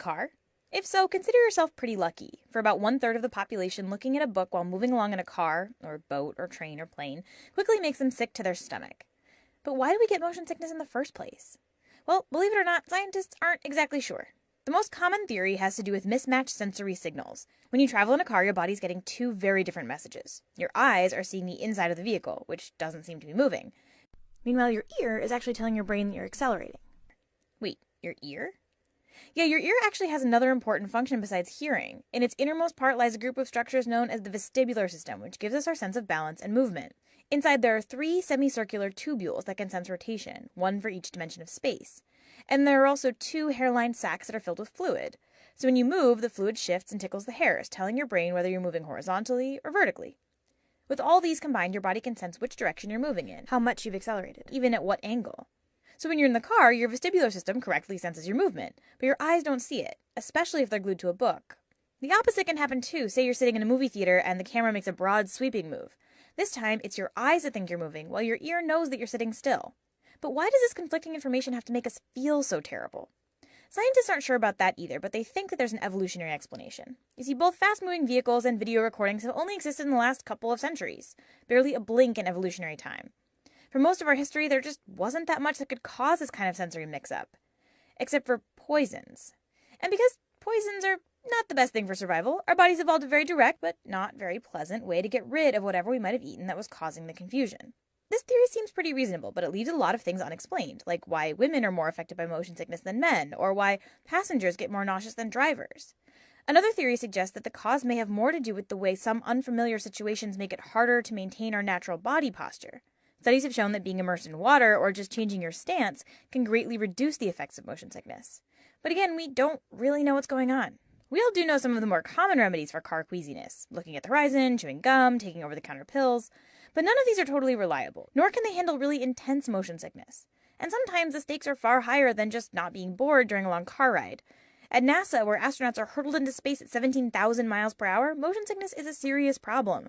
car? If so, consider yourself pretty lucky. For about 1/3 of the population, looking at a book while moving along in a car, or boat, or train, or plane quickly makes them sick to their stomach. But why do we get motion sickness in the first place? Well, believe it or not, scientists aren't exactly sure. The most common theory has to do with mismatched sensory signals. When you travel in a car, your body's getting two very different messages. Your eyes are seeing the inside of the vehicle, which doesn't seem to be moving. Meanwhile, your ear is actually telling your brain that you're accelerating. Wait, your ear? Yeah, your ear actually has another important function besides hearing. In its innermost part lies a group of structures known as the vestibular system, which gives us our sense of balance and movement. Inside there are 3 semicircular tubules that can sense rotation, one for each dimension of space. And there are also 2 hair-lined sacs that are filled with fluid. So when you move, the fluid shifts and tickles the hairs, telling your brain whether you're moving horizontally or vertically. With all these combined, your body can sense which direction you're moving in, how much you've accelerated, even at what angle. So when you're in the car, your vestibular system correctly senses your movement, but your eyes don't see it, especially if they're glued to a book. The opposite can happen too. Say you're sitting in a movie theater and the camera makes a broad, sweeping move. This time, it's your eyes that think you're moving, while your ear knows that you're sitting still. But why does this conflicting information have to make us feel so terrible? Scientists aren't sure about that either, but they think that there's an evolutionary explanation. You see, both fast-moving vehicles and video recordings have only existed in the last couple of centuries, barely a blink in evolutionary time. For most of our history, there just wasn't that much that could cause this kind of sensory mix-up. Except for poisons. And because poisons are not the best thing for survival, our bodies evolved a very direct, but not very pleasant way to get rid of whatever we might have eaten that was causing the confusion. This theory seems pretty reasonable, but it leaves a lot of things unexplained, like why women are more affected by motion sickness than men, or why passengers get more nauseous than drivers. Another theory suggests that the cause may have more to do with the way some unfamiliar situations make it harder to maintain our natural body posture. Studies have shown that being immersed in water or just changing your stance can greatly reduce the effects of motion sickness. But again, we don't really know what's going on. We all do know some of the more common remedies for car queasiness, looking at the horizon, chewing gum, taking over-the-counter pills, but none of these are totally reliable, nor can they handle really intense motion sickness. And sometimes the stakes are far higher than just not being bored during a long car ride. At NASA, where astronauts are hurtled into space at 17,000 miles per hour, motion sickness is a serious problem.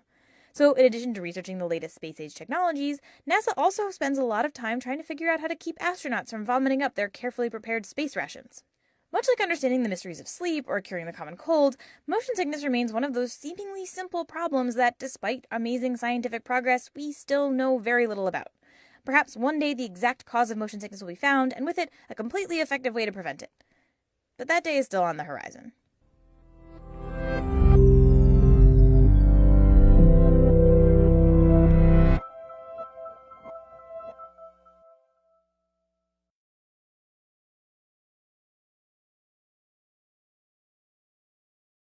So in addition to researching the latest space-age technologies, NASA also spends a lot of time trying to figure out how to keep astronauts from vomiting up their carefully prepared space rations. Much like understanding the mysteries of sleep or curing the common cold, motion sickness remains one of those seemingly simple problems that, despite amazing scientific progress, we still know very little about. Perhaps one day the exact cause of motion sickness will be found, and with it, a completely effective way to prevent it. But that day is still on the horizon.